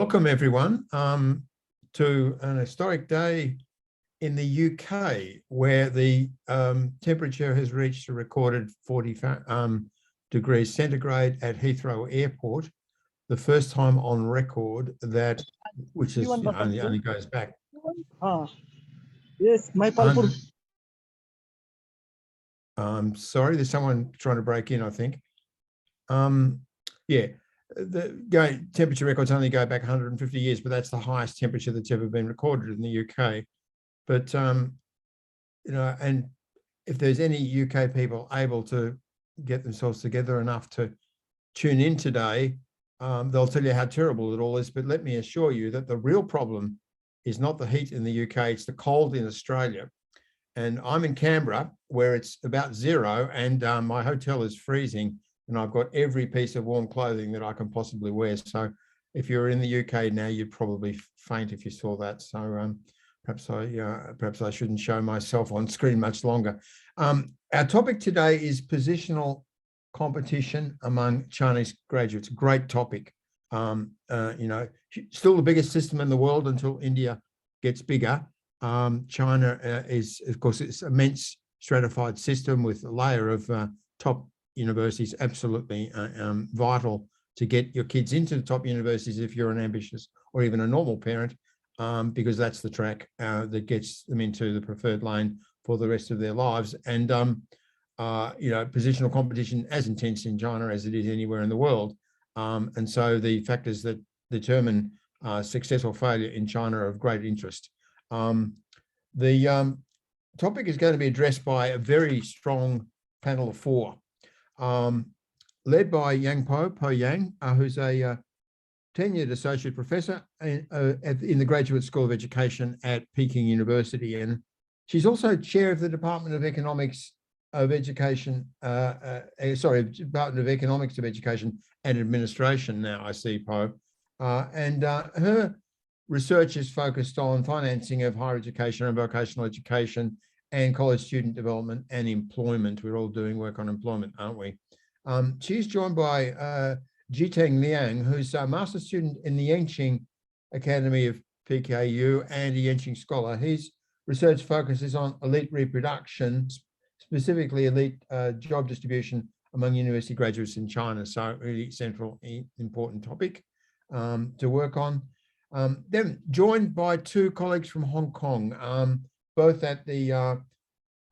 Welcome everyone to an historic day in the UK where the temperature has reached a recorded 40 degrees centigrade at Heathrow Airport, the first time on record that, which is only goes back. Yes, my powerful. Sorry, there's someone trying to break in, I think. Yeah. The temperature records only go back 150 years, but that's the highest temperature that's ever been recorded in the UK. But, you know, and if there's any UK people able to get themselves together enough to tune in today, they'll tell you how terrible it all is. But let me assure you that the real problem is not the heat in the UK, it's the cold in Australia. And I'm in Canberra where it's about 0 and my hotel is freezing. And I've got every piece of warm clothing that I can possibly wear. So if you're in the UK now, you'd probably faint if you saw that. So perhaps I shouldn't show myself on screen much longer. Our topic today is positional competition among Chinese graduates. Great topic. You know, still the biggest system in the world until India gets bigger. China is, of course, it's an immense stratified system with a layer of top universities, absolutely vital to get your kids into the top universities if you're an ambitious or even a normal parent, because that's the track that gets them into the preferred lane for the rest of their lives. And you know, positional competition as intense in China as it is anywhere in the world. And so the factors that determine success or failure in China are of great interest. The topic is going to be addressed by a very strong panel of 4. Led by Po Yang, who's a tenured associate professor in the Graduate School of Education at Peking University. And she's also chair of the Department of Economics of Education, Department of Economics of Education and Administration now, I see, Po. And her research is focused on financing of higher education and vocational education and college student development and employment. We're all doing work on employment, aren't we? She's joined by Zhitang LIANG, who's a master's student in the Yenching Academy of PKU and a Yenching scholar. His research focuses on elite reproduction, specifically elite job distribution among university graduates in China. So really central, important topic to work on. Then joined by 2 colleagues from Hong Kong, both at the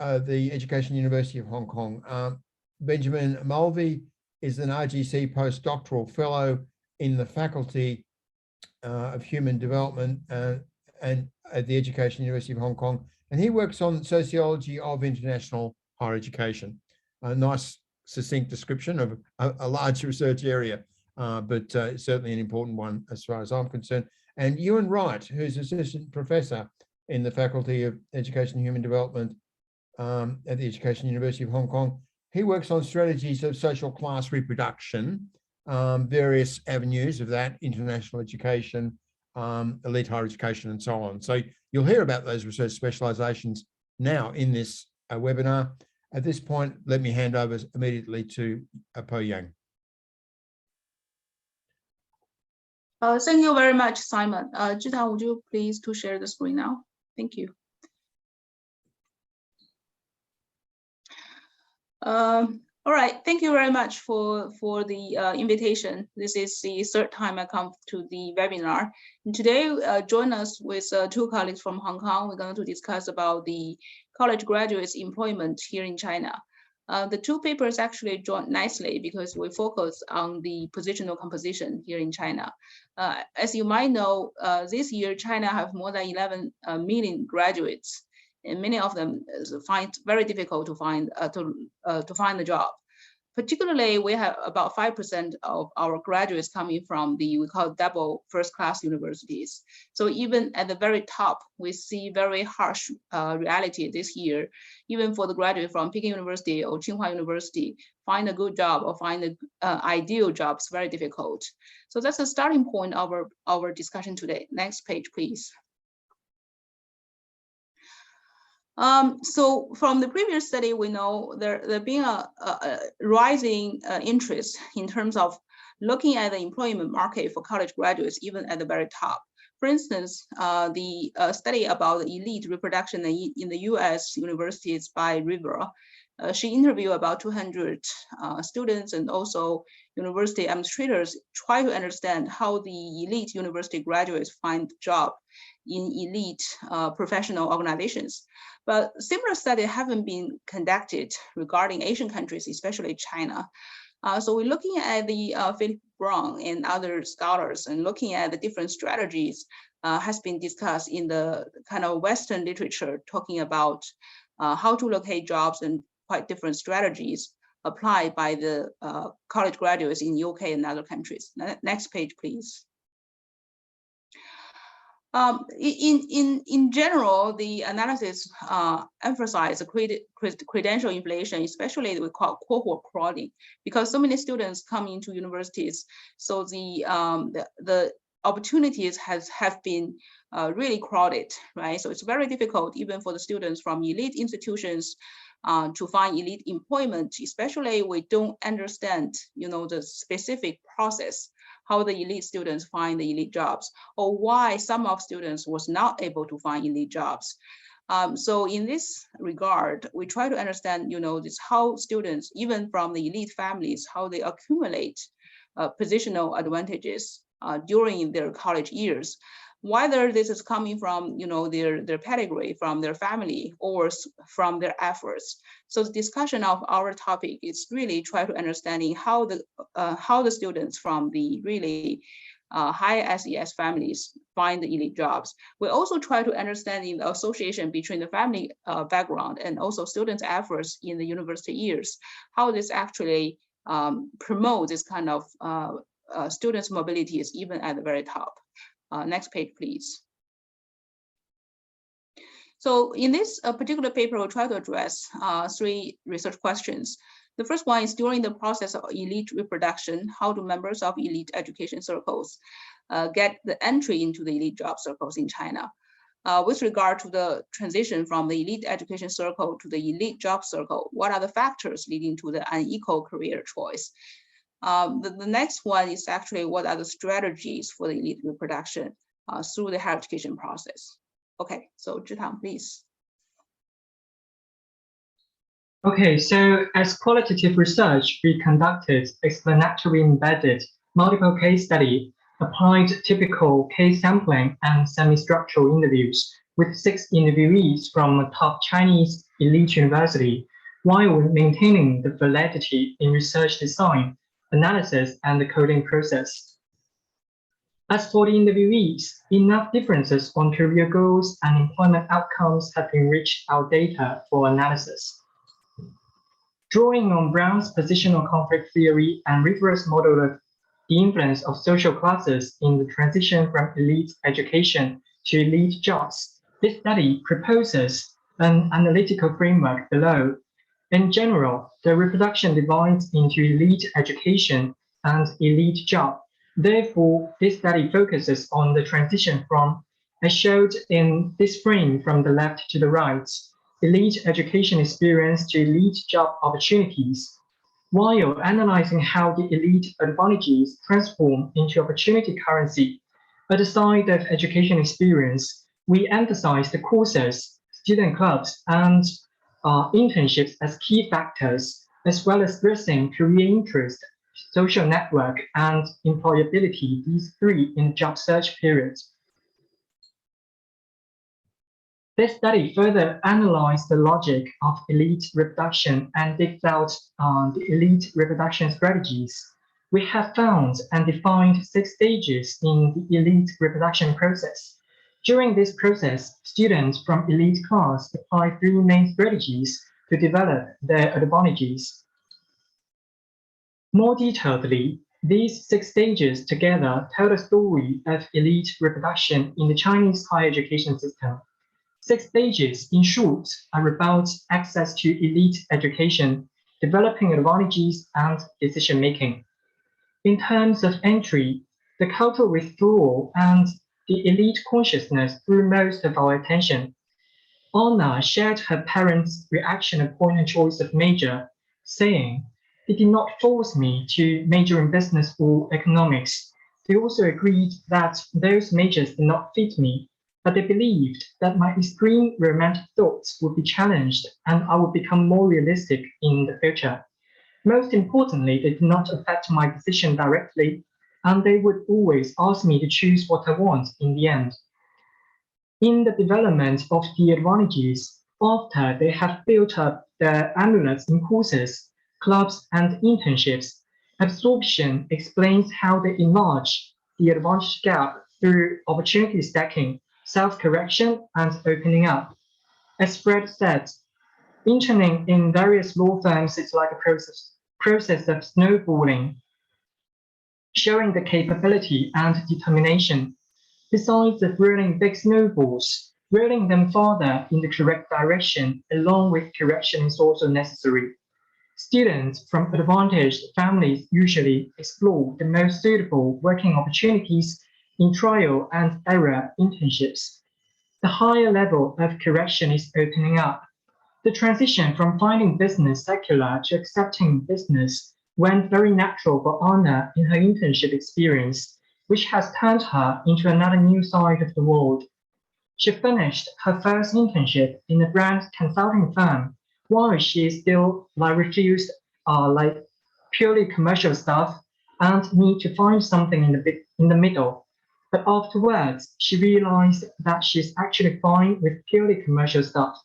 Education University of Hong Kong. Benjamin Mulvey is an RGC postdoctoral fellow in the Faculty of Human Development and at the Education University of Hong Kong, and he works on sociology of international higher education. A nice, succinct description of a large research area, but certainly an important one as far as I'm concerned. And Ewan Wright, who's assistant professor in the Faculty of Education and Human Development at the Education University of Hong Kong. He works on strategies of social class reproduction, various avenues of that, international education, elite higher education, and so on. So you'll hear about those research specializations now in this webinar. At this point, let me hand over immediately to Po Yang. Thank you very much, Simon. Zhitang, would you please to share the screen now? Thank you. All right, thank you very much for the invitation. This is the 3rd time I come to the webinar. And today, join us with 2 colleagues from Hong Kong. We're going to discuss about the college graduates' employment here in China. The 2 papers actually join nicely because we focus on the positional composition here in China. As you might know, this year, China have more than 11 million graduates, and many of them find very difficult to find a job. Particularly, we have about 5% of our graduates coming from we call double first-class universities. So even at the very top, we see very harsh reality this year. Even for the graduate from Peking University or Tsinghua University, find a good job or find an ideal job is very difficult. So that's the starting point of our discussion today. Next page, please. So from the previous study, we know there being a rising interest in terms of looking at the employment market for college graduates, even at the very top. For instance, the study about the elite reproduction in the US universities by River, she interviewed about 200 students and also university administrators, try to understand how the elite university graduates find job in elite professional organizations. But similar studies haven't been conducted regarding Asian countries, especially China. So we're looking at the Philip Brown and other scholars and looking at the different strategies has been discussed in the kind of Western literature, talking about how to locate jobs and quite different strategies applied by the college graduates in UK and other countries. Next page, please. In general, the analysis emphasizes credential inflation, especially we call cohort crowding, because so many students come into universities. So the opportunities have been really crowded, right? So it's very difficult even for the students from elite institutions to find elite employment, especially we don't understand, the specific process, how the elite students find the elite jobs, or why some of students was not able to find elite jobs. So in this regard, we try to understand, this how students, even from the elite families, how they accumulate positional advantages during their college years, whether this is coming from, their pedigree, from their family, or from their efforts. So the discussion of our topic is really try to understanding how the students from the really high SES families find the elite jobs. We also try to understand the association between the family background and also students' efforts in the university years, how this actually promotes this kind of students' mobility is even at the very top. Next page, please. So in this particular paper, we'll try to address 3 research questions. The first one is, during the process of elite reproduction, how do members of elite education circles get the entry into the elite job circles in China? With regard to the transition from the elite education circle to the elite job circle, what are the factors leading to the unequal career choice? The next one is actually, what are the strategies for the elite reproduction through the higher education process? Okay, so Zhitang, please. Okay, so as qualitative research, we conducted explanatory embedded multiple case study, applied typical case sampling and semi-structural interviews with 6 interviewees from a top Chinese elite university, while maintaining the validity in research design, analysis, and the coding process. As for the interviewees, enough differences on career goals and employment outcomes have enriched our data for analysis. Drawing on Brown's positional conflict theory and River's model of the influence of social classes in the transition from elite education to elite jobs, this study proposes an analytical framework below. In general, the reproduction divides into elite education and elite job. Therefore, this study focuses on the transition from, as showed in this frame from the left to the right, elite education experience to elite job opportunities, while analyzing how the elite advantages transform into opportunity currency. At the side of education experience, we emphasize the courses, student clubs, and internships as key factors, as well as stressing career interest, social network, and employability, these 3 in job search periods. This study further analyzed the logic of elite reproduction and digs out the elite reproduction strategies. We have found and defined 6 stages in the elite reproduction process. During this process, students from elite class apply 3 main strategies to develop their advantages. More detailedly, these 6 stages together tell the story of elite reproduction in the Chinese higher education system. 6 stages, in short, are about access to elite education, developing advantages, and decision-making. In terms of entry, the cultural withdrawal and the elite consciousness drew most of our attention. Anna shared her parents' reaction upon a choice of major, saying, They did not force me to major in business or economics. They also agreed that those majors did not fit me, but they believed that my extreme romantic thoughts would be challenged and I would become more realistic in the future. Most importantly, they did not affect my decision directly, and they would always ask me to choose what I want in the end. In the development of the advantages, after they have built up their amulets in courses, clubs, and internships, absorption explains how they enlarge the advantage gap through opportunity stacking, self-correction, and opening up. As Fred said, interning in various law firms is like a process of snowballing, showing the capability and determination. Besides the rolling big snowballs, rolling them farther in the correct direction along with correction is also necessary. Students from advantaged families usually explore the most suitable working opportunities in trial and error internships. The higher level of correction is opening up. The transition from finding business secular to accepting business went very natural for Anna in her internship experience, which has turned her into another new side of the world. She finished her first internship in a brand consulting firm, while she still refused purely commercial stuff and need to find something in the middle. But afterwards, she realized that she's actually fine with purely commercial stuff.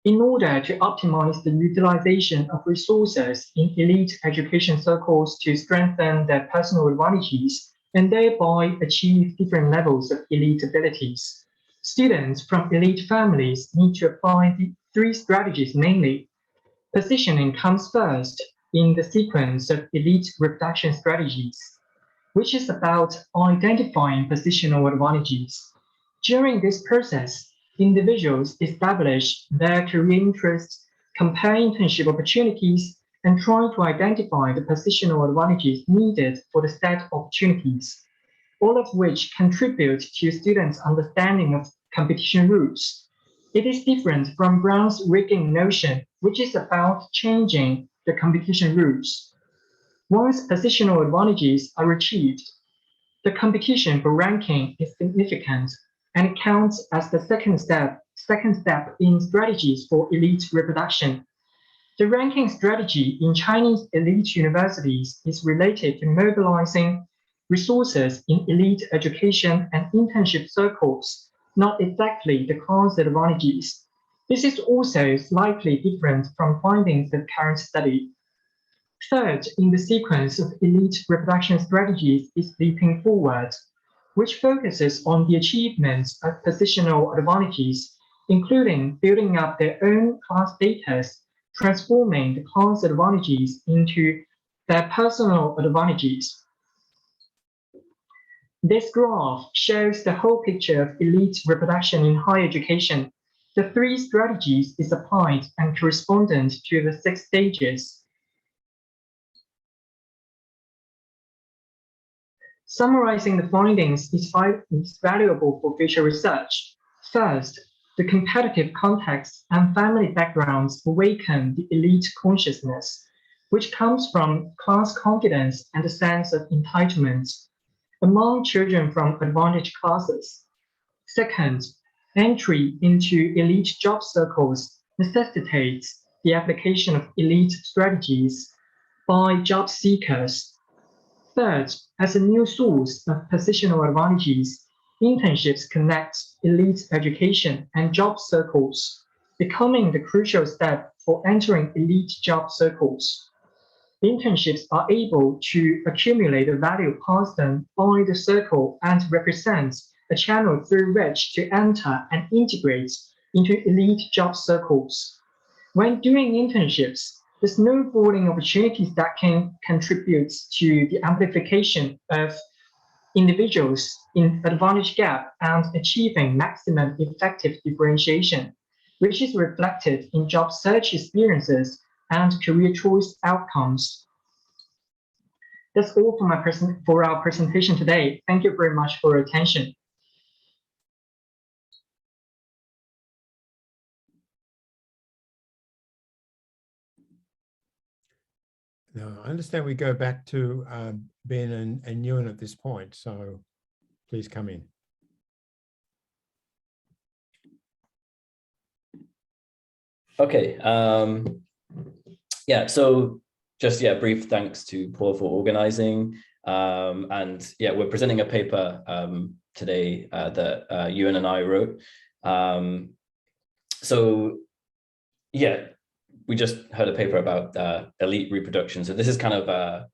In order to optimize the utilization of resources in elite education circles to strengthen their personal advantages and thereby achieve different levels of elite abilities, students from elite families need to apply the three strategies mainly. Positioning comes first in the sequence of elite reproduction strategies, which is about identifying positional advantages. During this process, individuals establish their career interests, compare internship opportunities, and try to identify the positional advantages needed for the set opportunities, all of which contribute to students' understanding of competition rules. It is different from Brown's rigging notion, which is about changing the competition rules. Once positional advantages are achieved, the competition for ranking is significant, and it counts as the second step in strategies for elite reproduction. The ranking strategy in Chinese elite universities is related to mobilizing resources in elite education and internship circles, not exactly the class advantages. This is also slightly different from findings of current study. Third in the sequence of elite reproduction strategies is leaping forward, which focuses on the achievements of positional advantages, including building up their own class status, transforming the class advantages into their personal advantages. This graph shows the whole picture of elite reproduction in higher education. The three strategies is applied and correspondent to the 6 stages. Summarizing the findings is valuable for future research. First, the competitive context and family backgrounds awaken the elite consciousness, which comes from class confidence and a sense of entitlement among children from advantaged classes. Second, entry into elite job circles necessitates the application of elite strategies by job seekers. Third, as a new source of positional advantages, internships connect elite education and job circles, becoming the crucial step for entering elite job circles. Internships are able to accumulate the value passed on by the circle and represent a channel through which to enter and integrate into elite job circles. When doing internships, the snowballing opportunity stacking contributes to the amplification of individuals in advantage gap and achieving maximum effective differentiation, which is reflected in job search experiences and career choice outcomes. That's all for our presentation today. Thank you very much for your attention. No, I understand we go back to Ben and Ewan at this point, so please come in. Okay. Yeah, so just, brief thanks to Paul for organizing. And yeah, we're presenting a paper today that Ewan and I wrote. So yeah, we just heard a paper about elite reproduction. So this is kind of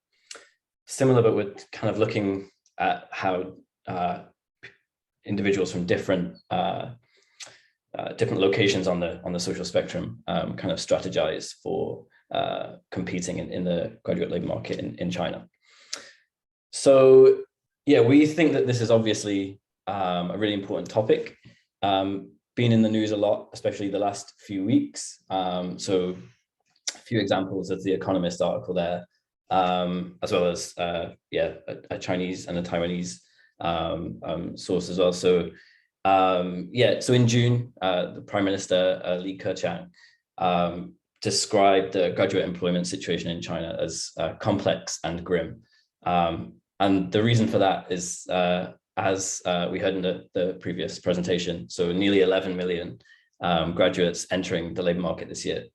similar, but we're kind of looking at how individuals from different locations on the social spectrum kind of strategize for competing in the graduate labor market in China. So yeah, we think that this is obviously a really important topic. Been in the news a lot, especially the last few weeks. So a few examples of the Economist article there, as well as a Chinese and a Taiwanese source as well. So so in June, the Prime Minister Li Keqiang described the graduate employment situation in China as complex and grim. And the reason for that is, as we heard in the previous presentation, so nearly 11 million graduates entering the labor market this year,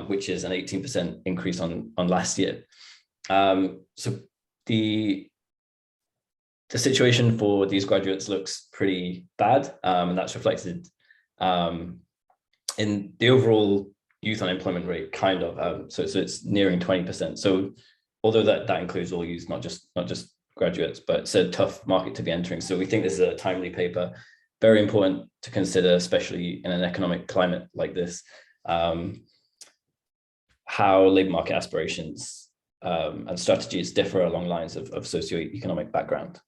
which is an 18% increase on last year. So the situation for these graduates looks pretty bad, and that's reflected in the overall youth unemployment rate, kind of. So it's nearing 20%. So although that includes all youth, not just graduates, but it's a tough market to be entering. So we think this is a timely paper, very important to consider, especially in an economic climate like this, how labor market aspirations and strategies differ along lines of socioeconomic background.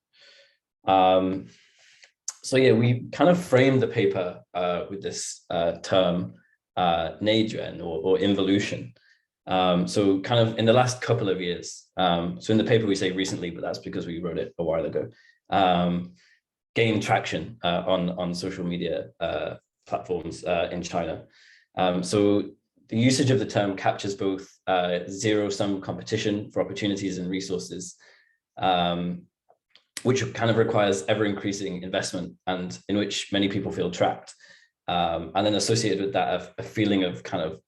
So yeah, we kind of framed the paper with this term, Nejuan or involution. So kind of in the last couple of years, so in the paper we say recently, but that's because we wrote it a while ago, gained traction on social media platforms in China. So the usage of the term captures both zero-sum competition for opportunities and resources, which kind of requires ever-increasing investment and in which many people feel trapped. And then associated with that, a feeling of kind of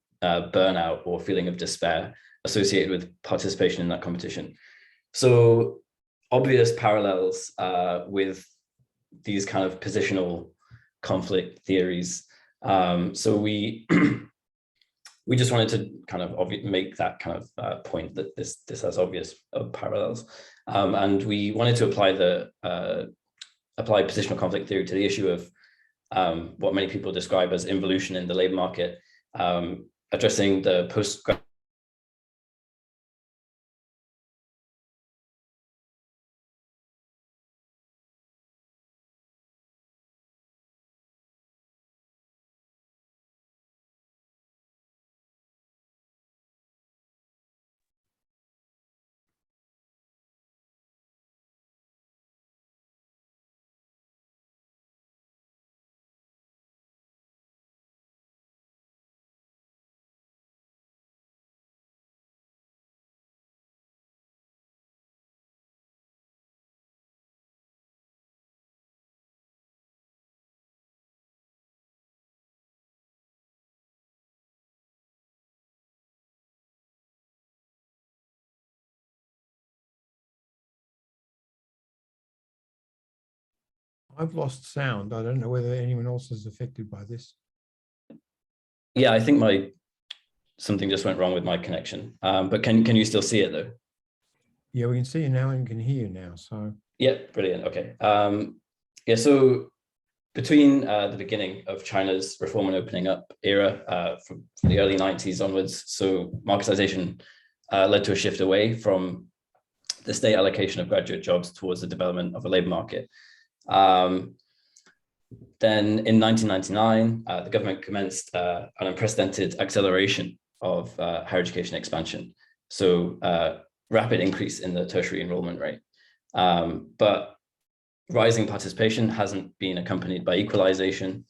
burnout or feeling of despair associated with participation in that competition. So obvious parallels with these kind of positional conflict theories. So we we just wanted to kind of make that kind of point that this has obvious parallels, and we wanted to apply positional conflict theory to the issue of what many people describe as involution in the labor market, addressing the post-grad. I've lost sound. I don't know whether anyone else is affected by this. Yeah, I think something just went wrong with my connection. But can you still see it though? Yeah, we can see you now and can hear you now. So yeah, brilliant. Okay. Yeah, so between the beginning of China's reform and opening up era from the early 90s onwards, so marketization led to a shift away from the state allocation of graduate jobs towards the development of a labor market. Then in 1999, the government commenced an unprecedented acceleration of higher education expansion. So rapid increase in the tertiary enrollment rate. But rising participation hasn't been accompanied by equalization,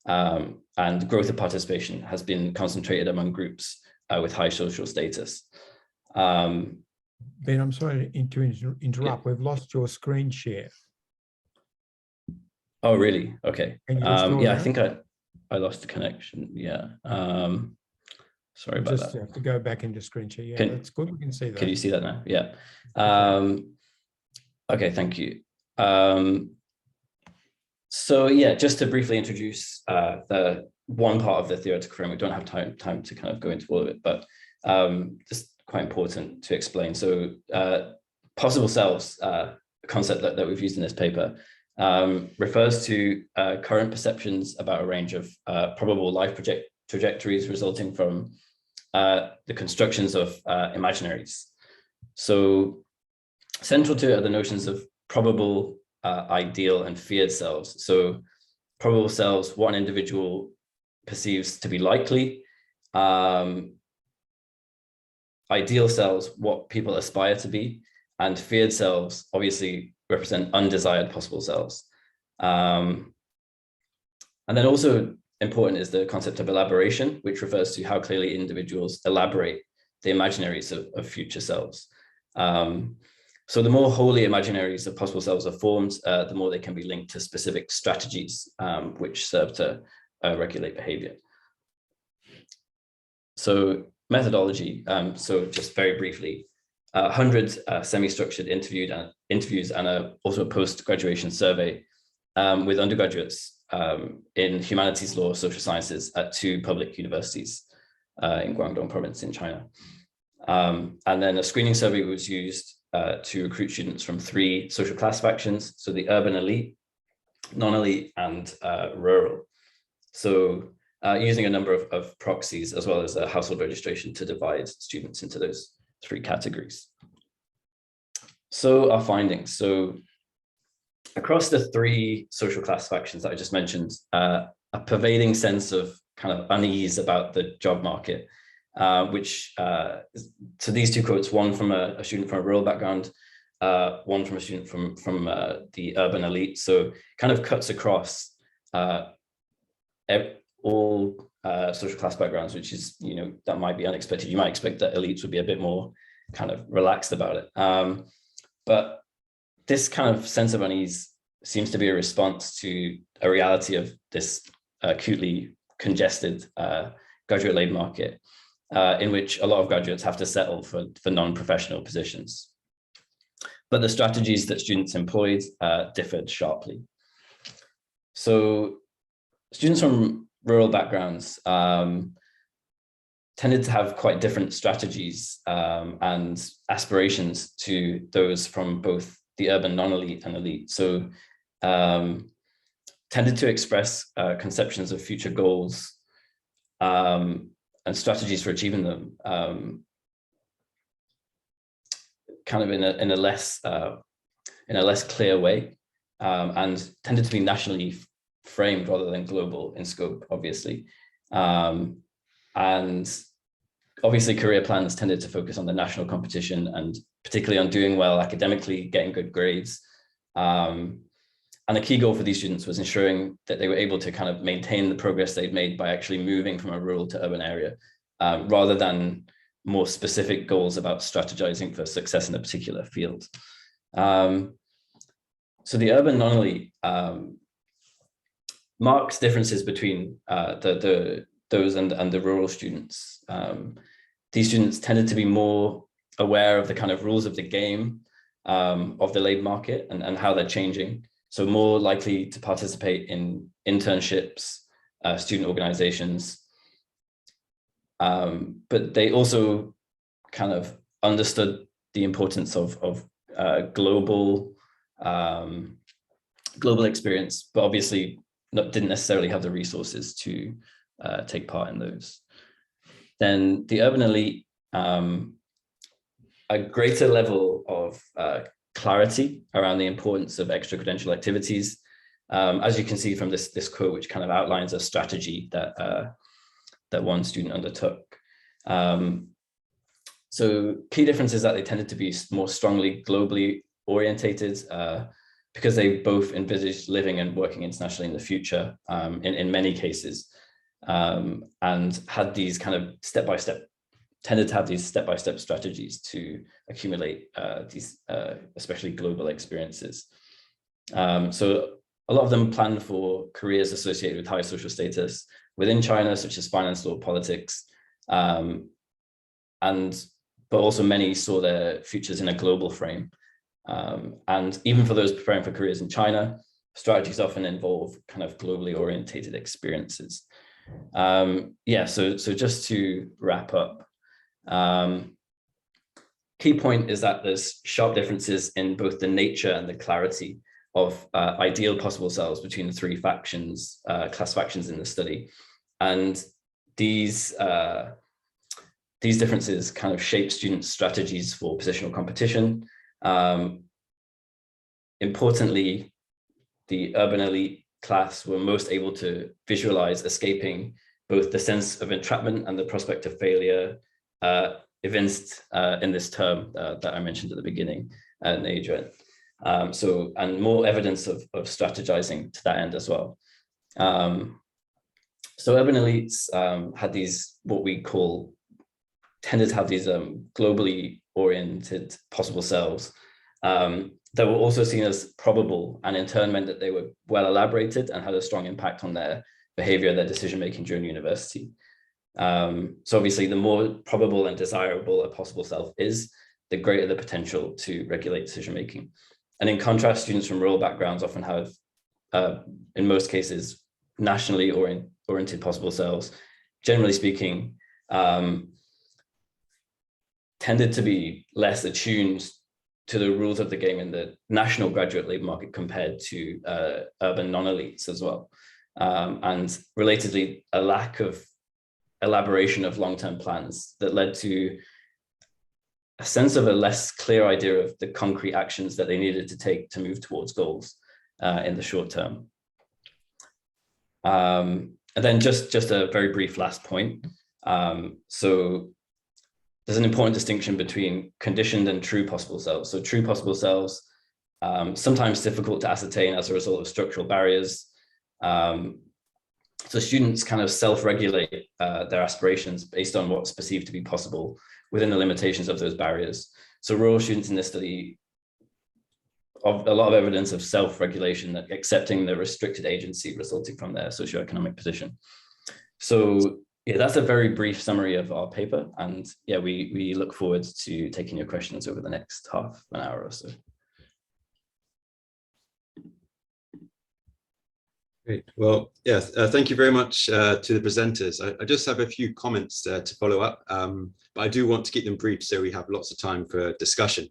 and growth of participation has been concentrated among groups with high social status. Ben, I'm sorry to interrupt. We've lost your screen share. Oh, really? Okay. Can you restore yeah, that? I think I lost the connection. Yeah. Sorry about Just that. have to go back into screen share. Yeah, that's good. We can see that. Can you see that now? Yeah. Okay, thank you. So yeah, just to briefly introduce the one part of the theoretical framework, don't have time to kind of go into all of it, but just quite important to explain. So possible selves, a concept that we've used in this paper, refers to current perceptions about a range of probable life trajectories resulting from the constructions of imaginaries. So central to it are the notions of probable, ideal, and feared selves. So probable selves, what an individual perceives to be likely. Ideal selves, what people aspire to be. And feared selves obviously represent undesired possible selves. And then also important is the concept of elaboration, which refers to how clearly individuals elaborate the imaginaries of future selves. So the more wholly imaginaries of possible selves are formed, the more they can be linked to specific strategies, which serve to regulate behavior. So methodology, so just very briefly, 100 semi-structured interviews and also a post-graduation survey with undergraduates in humanities, law, social sciences at 2 public universities in Guangdong province in China. And then a screening survey was used to recruit students from 3 social class factions, so the urban elite, non-elite, and rural. So using a number of proxies as well as a household registration to divide students into those 3 categories. So our findings. So across the 3 social class factions that I just mentioned, a pervading sense of kind of unease about the job market, which, so these 2 quotes, one from a student from a rural background, one from a student from the urban elite. So kind of cuts across all social class backgrounds, which is, that might be unexpected. You might expect that elites would be a bit more kind of relaxed about it. But this kind of sense of unease seems to be a response to a reality of this acutely congested graduate labor market, in which a lot of graduates have to settle for non-professional positions. But the strategies that students employed differed sharply. So students from rural backgrounds tended to have quite different strategies and aspirations to those from both the urban non-elite and elite. So tended to express conceptions of future goals and strategies for achieving them kind of in a less clear way, and tended to be nationally framed rather than global in scope, obviously. And obviously career plans tended to focus on the national competition and particularly on doing well academically, getting good grades. And the key goal for these students was ensuring that they were able to kind of maintain the progress they'd made by actually moving from a rural to urban area, rather than more specific goals about strategizing for success in a particular field. So the urban non-elite marks differences between those and the rural students. These students tended to be more aware of the kind of rules of the game of the labor market and how they're changing. So more likely to participate in internships, student organizations. But they also kind of understood the importance of global experience, but obviously didn't necessarily have the resources to take part in those. Then the urban elite, a greater level of clarity around the importance of extracredential activities. As you can see from this quote, which kind of outlines a strategy that one student undertook. So key difference is that they tended to be more strongly globally orientated, because they both envisaged living and working internationally in the future, in many cases, and had these kind of step-by-step tended to have these step-by-step strategies to accumulate these especially global experiences. So a lot of them planned for careers associated with high social status within China, such as finance, law, politics, but also many saw their futures in a global frame. And even for those preparing for careers in China, strategies often involve kind of globally orientated experiences. Yeah, so just to wrap up, key point is that there's sharp differences in both the nature and the clarity of ideal possible selves between the three factions, class factions in the study. And these differences kind of shape students' strategies for positional competition. Importantly, the urban elite class were most able to visualize escaping both the sense of entrapment and the prospect of failure evinced in this term that I mentioned at the beginning, Adrian. And more evidence of strategizing to that end as well. So urban elites had these, what we call, tended to have these globally oriented possible selves that were also seen as probable, and in turn meant that they were well elaborated and had a strong impact on their behavior, their decision-making during university. So obviously, the more probable and desirable a possible self is, the greater the potential to regulate decision-making. And in contrast, students from rural backgrounds often have, in most cases, nationally oriented possible selves, generally speaking, tended to be less attuned to the rules of the game in the national graduate labor market compared to urban non-elites as well. And relatedly, a lack of elaboration of long-term plans that led to a sense of a less clear idea of the concrete actions that they needed to take to move towards goals in the short term. And then just a very brief last point. So there's an important distinction between conditioned and true possible selves. So true possible selves, sometimes difficult to ascertain as a result of structural barriers. So students kind of self-regulate their aspirations based on what's perceived to be possible within the limitations of those barriers. So rural students in this study, a lot of evidence of self-regulation, accepting the restricted agency resulting from their socioeconomic position. So yeah, that's a very brief summary of our paper. And yeah, we look forward to taking your questions over the next half an hour or so. Great. Well, yes, thank you very much to the presenters. I just have a few comments to follow up, but I do want to keep them brief so we have lots of time for discussion.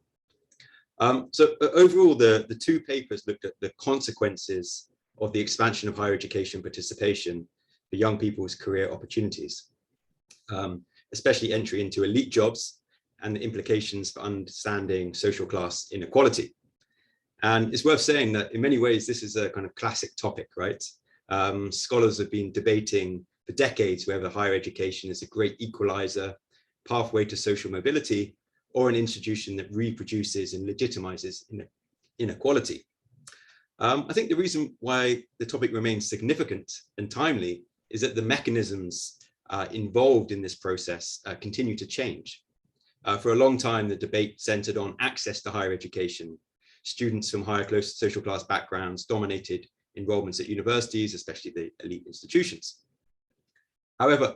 So overall, the two papers looked at the consequences of the expansion of higher education participation for young people's career opportunities, especially entry into elite jobs and the implications for understanding social class inequality. And it's worth saying that in many ways, this is a kind of classic topic, right? Scholars have been debating for decades whether higher education is a great equalizer, pathway to social mobility, or an institution that reproduces and legitimizes inequality. I think the reason why the topic remains significant and timely is that the mechanisms involved in this process continue to change. For a long time, the debate centered on access to higher education. Students from higher social class backgrounds dominated enrollments at universities, especially the elite institutions. However,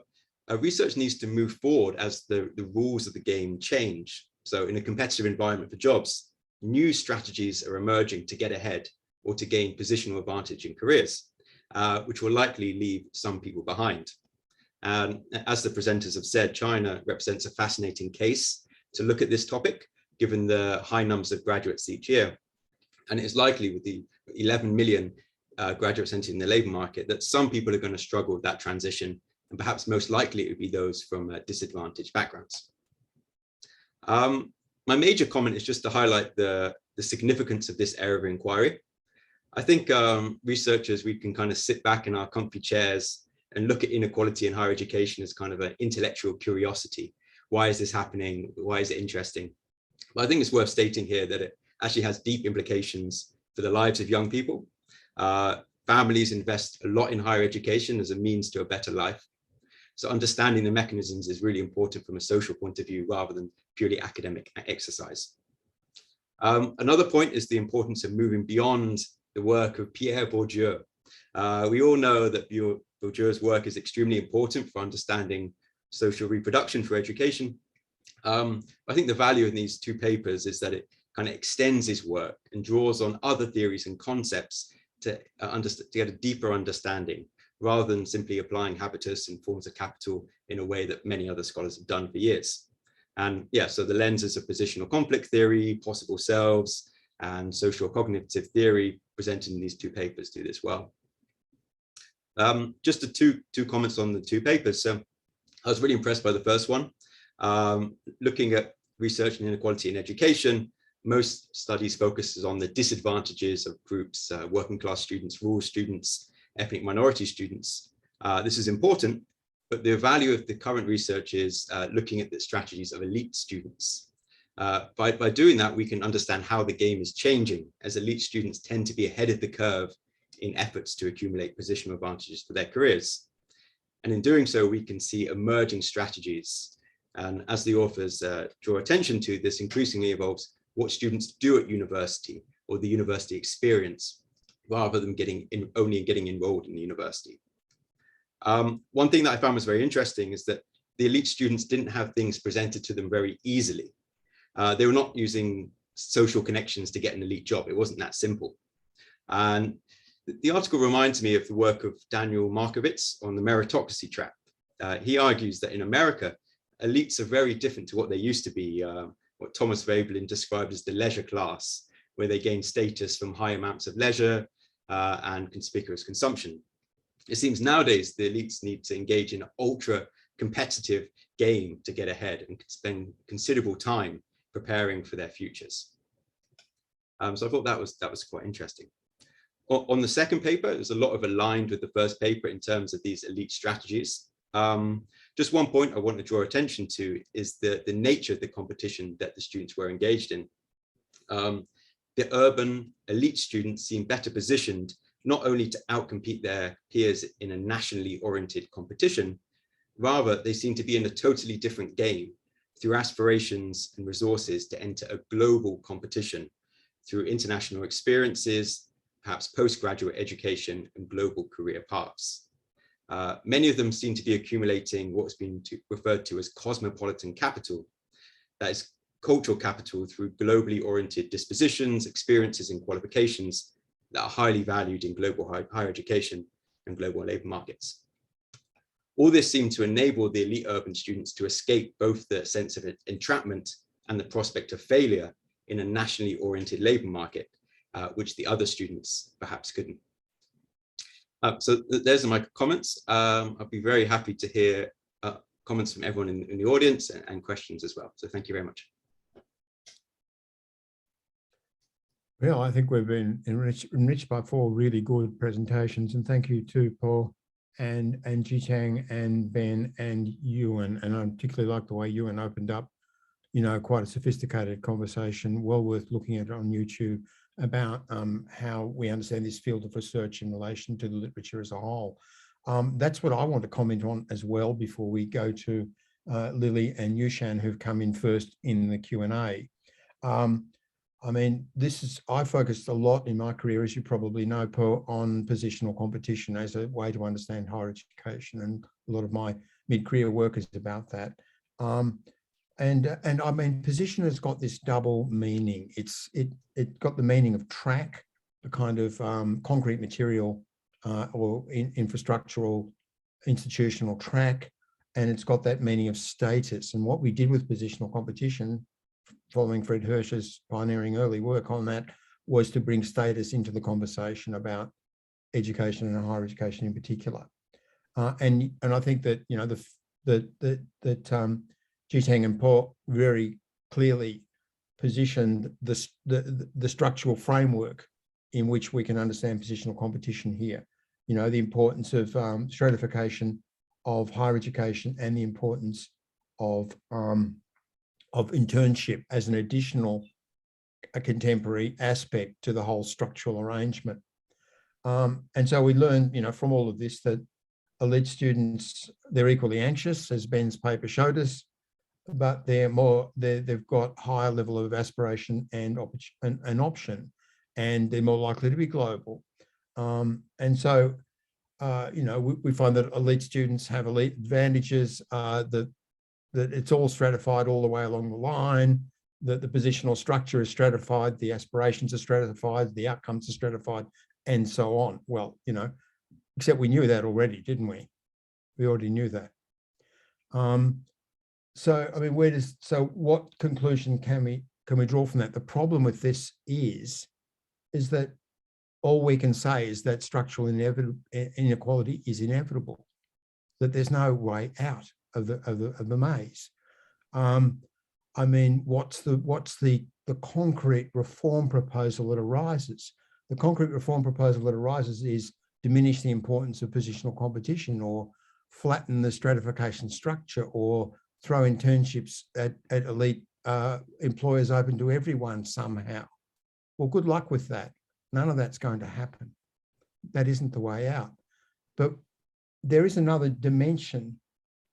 research needs to move forward as the rules of the game change. So in a competitive environment for jobs, new strategies are emerging to get ahead or to gain positional advantage in careers, which will likely leave some people behind. And as the presenters have said, China represents a fascinating case to look at this topic, given the high numbers of graduates each year. And it's likely with the 11 million graduates entering the labor market that some people are going to struggle with that transition, and perhaps most likely it would be those from disadvantaged backgrounds. My major comment is just to highlight the significance of this area of inquiry. I think researchers, we can kind of sit back in our comfy chairs and look at inequality in higher education as kind of an intellectual curiosity. Why is this happening? Why is it interesting? But I think it's worth stating here that it actually has deep implications for the lives of young people. Families invest a lot in higher education as a means to a better life. So understanding the mechanisms is really important from a social point of view rather than purely academic exercise. Another point is the importance of moving beyond the work of Pierre Bourdieu. We all know that Bourdieu's work is extremely important for understanding social reproduction for education. I think the value in these two papers is that it kind of extends his work and draws on other theories and concepts to get a deeper understanding, rather than simply applying habitus and forms of capital in a way that many other scholars have done for years. And yeah, so the lenses of positional conflict theory, possible selves, and social cognitive theory presented in these two papers do this well. Just two comments on the two papers. So I was really impressed by the first one. Looking at research and inequality in education, most studies focuses on the disadvantages of groups, working class students, rural students, ethnic minority students. This is important, but the value of the current research is looking at the strategies of elite students. By doing that, we can understand how the game is changing, as elite students tend to be ahead of the curve in efforts to accumulate positional advantages for their careers. And in doing so, we can see emerging strategies. And as the authors draw attention to, this increasingly involves what students do at university or the university experience, rather than only getting enrolled in the university. One thing that I found was very interesting is that the elite students didn't have things presented to them very easily. They were not using social connections to get an elite job. It wasn't that simple. And the article reminds me of the work of Daniel Markovits on the meritocracy trap. He argues that in America, elites are very different to what they used to be, what Thomas Veblen described as the leisure class, where they gain status from high amounts of leisure and conspicuous consumption. It seems nowadays the elites need to engage in an ultra competitive game to get ahead and spend considerable time preparing for their futures. So I thought that was quite interesting. On the second paper, there's a lot of aligned with the first paper in terms of these elite strategies. Just one point I want to draw attention to is the nature of the competition that the students were engaged in. The urban elite students seem better positioned not only to outcompete their peers in a nationally oriented competition, rather they seem to be in a totally different game through aspirations and resources to enter a global competition through international experiences, perhaps postgraduate education and global career paths. Many of them seem to be accumulating what's been referred to as cosmopolitan capital, that is cultural capital through globally oriented dispositions, experiences and qualifications that are highly valued in global higher education and global labor markets. All this seemed to enable the elite urban students to escape both the sense of entrapment and the prospect of failure in a nationally oriented labor market, which the other students perhaps couldn't. So there's my comments. I'd be very happy to hear comments from everyone in the audience and questions as well. So thank you very much. Well, I think we've been enriched by 4 really good presentations, and thank you to Paul and Zhitang and Ben and Ewan. And I particularly like the way Ewan opened up, quite a sophisticated conversation, well worth looking at on YouTube, about how we understand this field of research in relation to the literature as a whole. That's what I want to comment on as well before we go to Lily and Yushan, who've come in first in the Q&A. I mean, I focused a lot in my career, as you probably know, Paul, on positional competition as a way to understand higher education, and a lot of my mid-career work is about that. And I mean, position has got this double meaning. It got the meaning of track, a kind of concrete material or infrastructural institutional track, and it's got that meaning of status. And what we did with positional competition, following Fred Hirsch's pioneering early work on that, was to bring status into the conversation about education and higher education in particular. And I think that Zhitang and Paul very clearly positioned the structural framework in which we can understand positional competition here. The importance of stratification of higher education and the importance of internship as an additional contemporary aspect to the whole structural arrangement. And so we learned, from all of this that elite students, they're equally anxious, as Ben's paper showed us, but they've got higher level of aspiration and option, and they're more likely to be global. And so, you know, we find that elite students have elite advantages, that it's all stratified all the way along the line, that the positional structure is stratified, the aspirations are stratified, the outcomes are stratified, and so on. Well, you know, except we knew that already, didn't we? We already knew that. So, I mean, so what conclusion can we draw from that? The problem with this is that all we can say is that structural inequality is inevitable, that there's no way out of the maze. I mean, what's the concrete reform proposal that arises? The concrete reform proposal that arises is diminish the importance of positional competition, or flatten the stratification structure, or throw internships at elite employers open to everyone somehow. Well, good luck with that. None of that's going to happen. That isn't the way out. But there is another dimension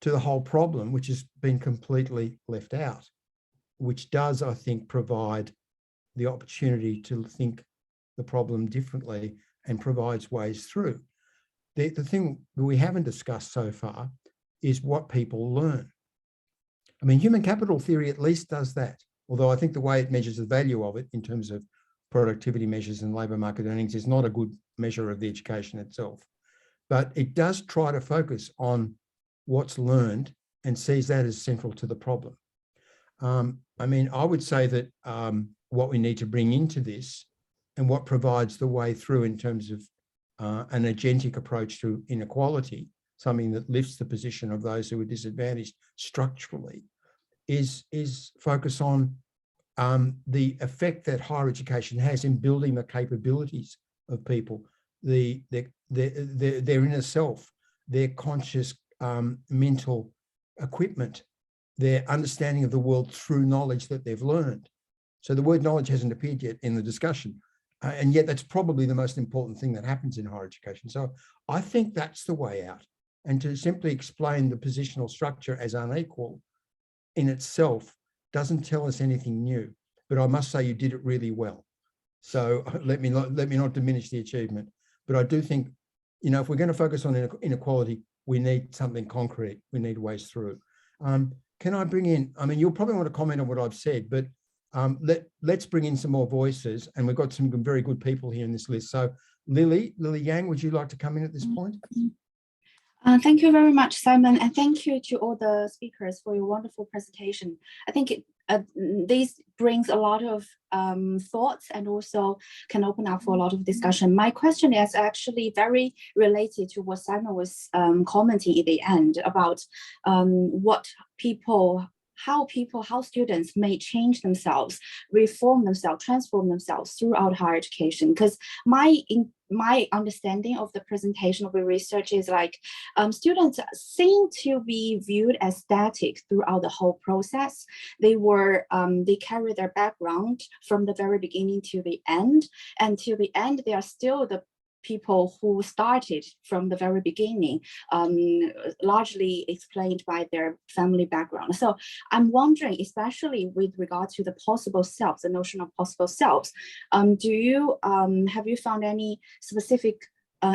to the whole problem, which has been completely left out, which does, I think, provide the opportunity to think the problem differently and provides ways through. The thing that we haven't discussed so far is what people learn. I mean, human capital theory at least does that, although I think the way it measures the value of it in terms of productivity measures and labour market earnings is not a good measure of the education itself. But it does try to focus on what's learned and sees that as central to the problem. I mean, I would say that what we need to bring into this, and what provides the way through in terms of an agentic approach to inequality, something that lifts the position of those who are disadvantaged structurally, is focus on the effect that higher education has in building the capabilities of people, their inner self, their conscious mental equipment, their understanding of the world through knowledge that they've learned. So the word knowledge hasn't appeared yet in the discussion. And yet that's probably the most important thing that happens in higher education. So I think that's the way out. And to simply explain the positional structure as unequal in itself doesn't tell us anything new. But I must say you did it really well. So let me not diminish the achievement. But I do think, you know, if we're going to focus on inequality, we need something concrete. We need ways through. Can I bring in, I mean, you'll probably want to comment on what I've said, but let's bring in some more voices, and we've got some very good people here in this list. So Lily Yang, would you like to come in at this point? Thank you very much, Simon, and thank you to all the speakers for your wonderful presentation. I think this brings a lot of thoughts and also can open up for a lot of discussion. My question is actually very related to what Simon was commenting at the end about how students may change themselves, reform themselves, transform themselves throughout higher education. Because my understanding of the presentation of the research is like students seem to be viewed as static throughout the whole process. They carry their background from the very beginning to the end, and till the end they are still the people who started from the very beginning, largely explained by their family background. So I'm wondering, especially with regard to the possible selves, the notion of possible selves, have you found any specific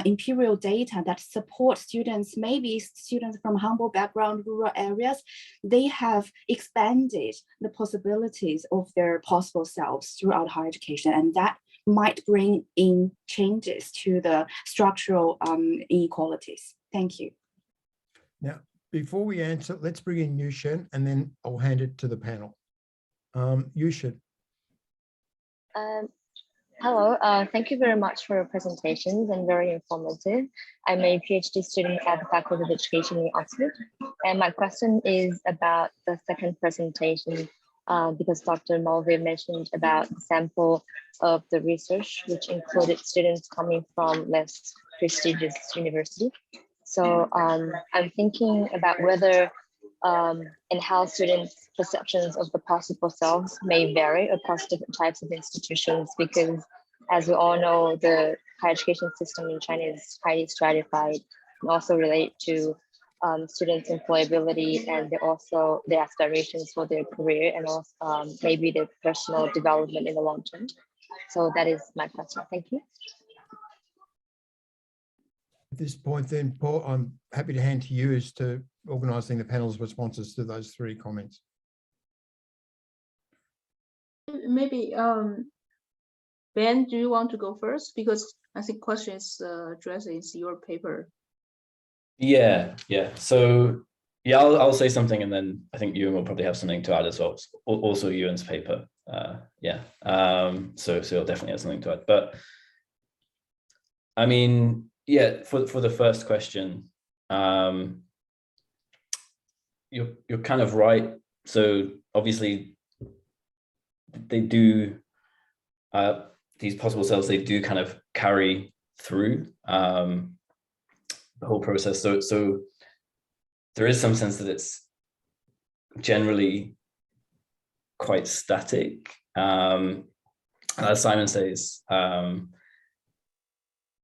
empirical data that support students, maybe students from humble background, rural areas, they have expanded the possibilities of their possible selves throughout higher education, and that might bring in changes to the structural inequalities. Thank you. Now, before we answer, let's bring in Yushin, and then I'll hand it to the panel. Yushin. Hello, thank you very much for your presentations and very informative. I'm a PhD student at the Faculty of Education in Oxford, and my question is about the second presentation because Dr. Mulvey mentioned about the sample of the research, which included students coming from less prestigious university. So I'm thinking about whether and how students' perceptions of the possible selves may vary across different types of institutions, because as we all know, the higher education system in China is highly stratified. and also relate to students' employability and their aspirations for their career, and also maybe their personal development in the long term. So that is my question. Thank you. At this point then, Paul, I'm happy to hand to you as to organising the panel's responses to those three comments. Maybe, Ben, do you want to go first? Because I think questions addressed in your paper. Yeah. So yeah, I'll say something, and then I think Ewan will probably have something to add as well. Also Ewan's paper. So you'll definitely have something to add. But I mean, yeah, for the first question, you're kind of right. So obviously they do, these possible cells, they do kind of carry through the whole process. So there is some sense that it's generally quite static. As Simon says,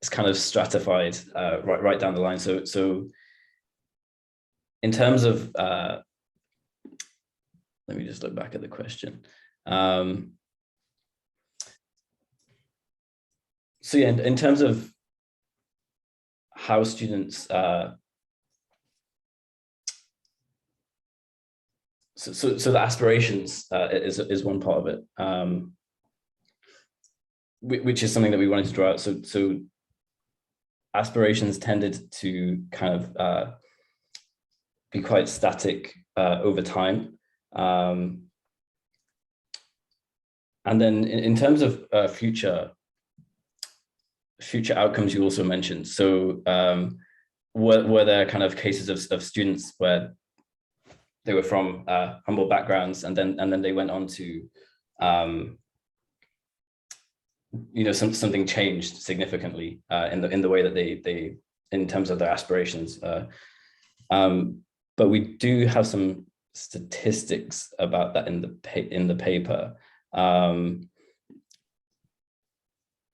it's kind of stratified right down the line. So in terms of, let me just look back at the question. So yeah, in terms of how students, so the aspirations is one part of it, which is something that we wanted to draw out. So aspirations tended to kind of be quite static over time. And then in terms of future outcomes, you also mentioned. So were there kind of cases of students where they were from humble backgrounds, and then they went on to, something changed significantly in the way that they in terms of their aspirations. But we do have some statistics about that in the paper.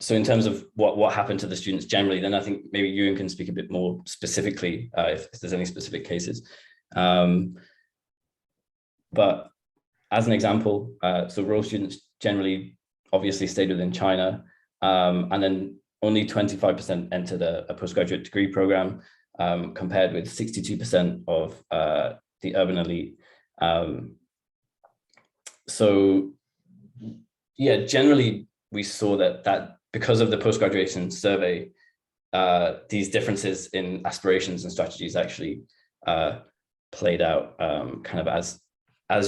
So in terms of what happened to the students generally, then I think maybe Ewan can speak a bit more specifically if there's any specific cases. But as an example, so rural students generally obviously stayed within China, and then only 25% entered a postgraduate degree program, compared with 62% of the urban elite. So yeah, generally we saw that because of the post-graduation survey, these differences in aspirations and strategies actually played out kind of as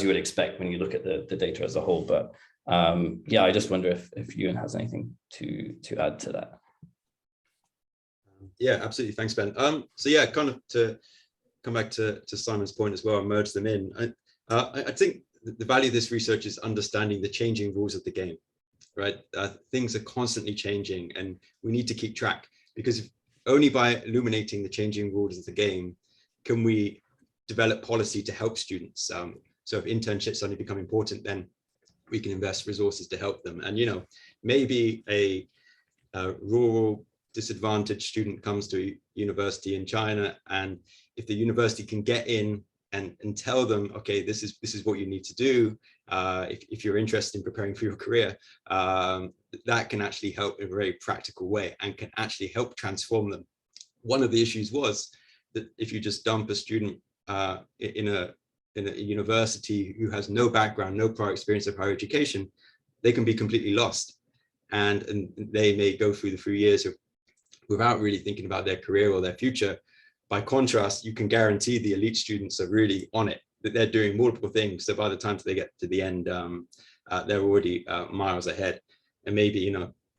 you would expect when you look at the data as a whole. But yeah, I just wonder if Ewan has anything to add to that. Yeah, absolutely. Thanks, Ben. So yeah, kind of to come back to Simon's point as well and merge them in. I think the value of this research is understanding the changing rules of the game, right? Things are constantly changing, and we need to keep track, because only by illuminating the changing rules of the game can we develop policy to help students. So if internships suddenly become important, then we can invest resources to help them. And, maybe a rural disadvantaged student comes to a university in China, and if the university can get in and tell them, okay, this is what you need to do if you're interested in preparing for your career, that can actually help in a very practical way and can actually help transform them. One of the issues was that if you just dump a student in a university who has no background, no prior experience of higher education, they can be completely lost, and they may go through the few years without really thinking about their career or their future. By contrast, you can guarantee the elite students are really on it, that they're doing multiple things. So by the time they get to the end, they're already miles ahead. And maybe,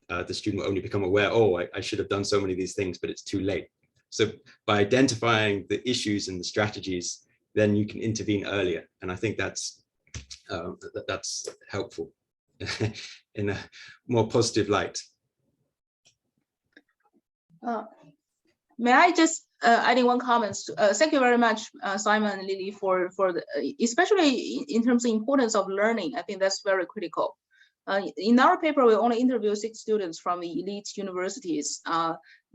the student will only become aware, oh, I should have done so many of these things, but it's too late. So by identifying the issues and the strategies, then you can intervene earlier. And I think that's helpful in a more positive light. May I just add in one comment? Thank you very much, Simon and Lily, for the, especially in terms of importance of learning. I think that's very critical. In our paper, we only interviewed 6 students from the elite universities.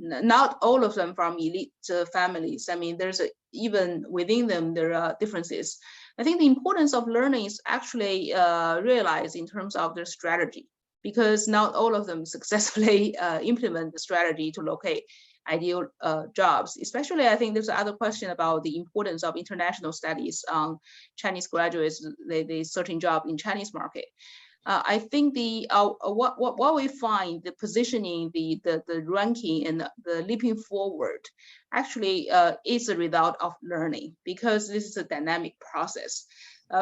Not all of them from elite families. I mean, even within them, there are differences. I think the importance of learning is actually realized in terms of their strategy, because not all of them successfully implement the strategy to locate ideal jobs. Especially, I think there's another question about the importance of international studies on Chinese graduates, they searching job in Chinese market. I think what we find, the positioning, the ranking, and the leaping forward actually is a result of learning, because this is a dynamic process.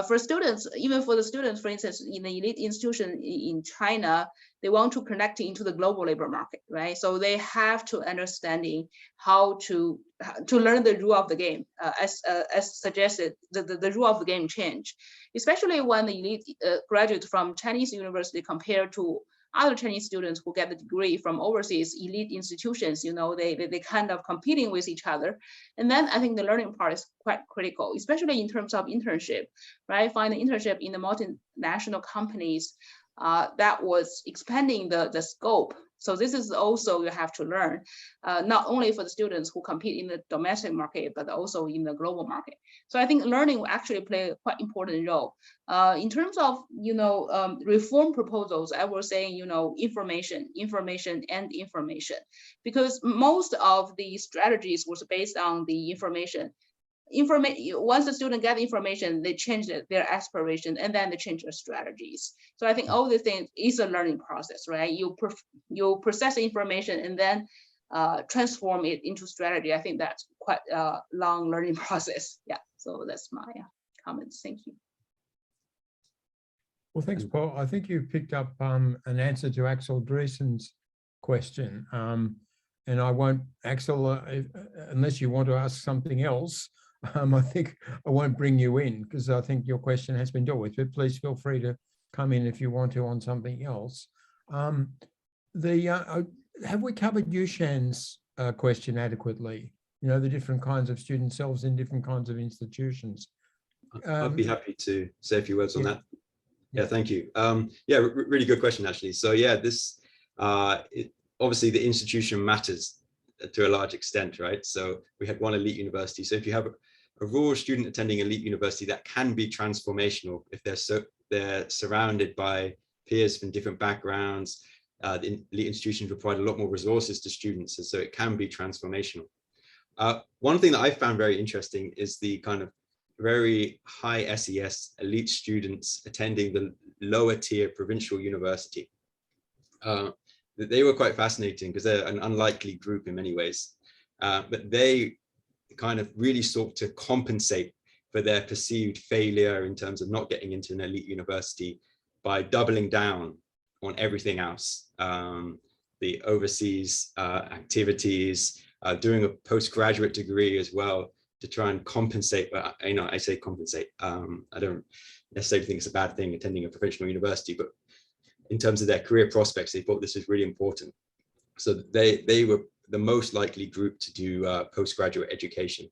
For students, even for the students, for instance, in the elite institution in China, they want to connect into the global labor market, right? So they have to understanding how to learn the rule of the game, as suggested, the rule of the game change, especially when the elite graduate from Chinese university compared to other Chinese students who get the degree from overseas elite institutions. You know, they kind of competing with each other. And then I think the learning part is quite critical, especially in terms of internship, right? Find the internship in the multinational companies that was expanding the scope. So this is also you have to learn, not only for the students who compete in the domestic market, but also in the global market. So I think learning will actually play a quite important role. In terms of, reform proposals, I was saying, information, because most of the strategies was based on the information. Once the student get information, they change their aspiration, and then they change their strategies. So I think all these things is a learning process, right? You process the information and then transform it into strategy. I think that's quite a long learning process. Yeah, so that's my comments. Thank you. Well, thanks, Paul. I think you've picked up an answer to Axel Dreesen's question. And I won't, Axel, unless you want to ask something else, I think I won't bring you in, because I think your question has been dealt with, but please feel free to come in if you want to on something else. Have we covered Yushan's question adequately? The different kinds of student selves in different kinds of institutions. I'd be happy to say a few words on that. Yeah, thank you. Really good question, actually. So yeah, this obviously the institution matters to a large extent, right? So we had one elite university. So if you have a rural student attending elite university, that can be transformational if they're surrounded by peers from different backgrounds. The elite institutions provide a lot more resources to students, and so it can be transformational. One thing that I found very interesting is the kind of very high SES elite students attending the lower tier provincial university. They were quite fascinating because they're an unlikely group in many ways, but they kind of really sought to compensate for their perceived failure in terms of not getting into an elite university by doubling down on everything else. The overseas activities, doing a postgraduate degree as well to try and compensate. But I say compensate. I don't necessarily think it's a bad thing attending a professional university, but in terms of their career prospects, they thought this was really important. So they were the most likely group to do postgraduate education,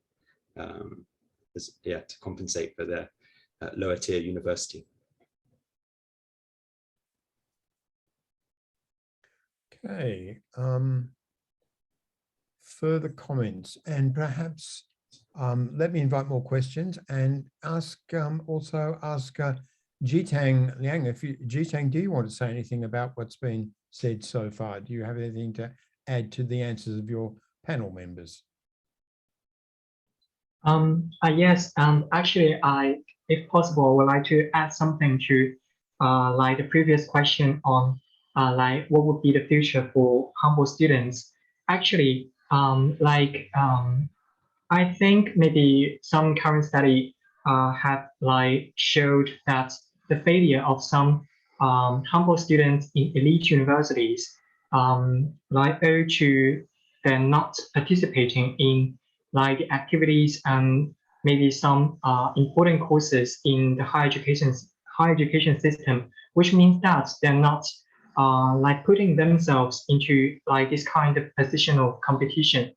to compensate for their lower tier university. Okay. Further comments, and perhaps let me invite more questions and also ask Zhitang Liang, Zhitang, do you want to say anything about what's been said so far? Do you have anything to add to the answers of your panel members? Yes, actually, if possible, would like to add something to like the previous question on like what would be the future for Humboldt students. Actually, I think maybe some current study have like showed that the failure of some Humboldt students in elite universities like owe to they're not participating in like the activities and maybe some important courses in the higher education system, which means that they're not like putting themselves into like this kind of positional competition.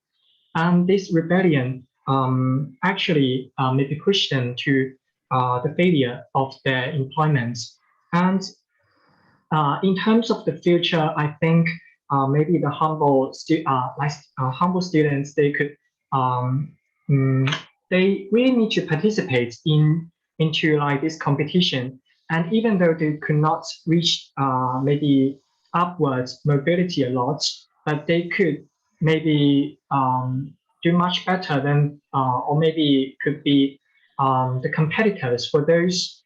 And this rebellion actually maybe push them to the failure of their employment. And in terms of the future, I think maybe the Humboldt students, they could they really need to participate into like this competition. And even though they could not reach maybe upwards mobility a lot, but they could maybe do much better than, or maybe could be the competitors for those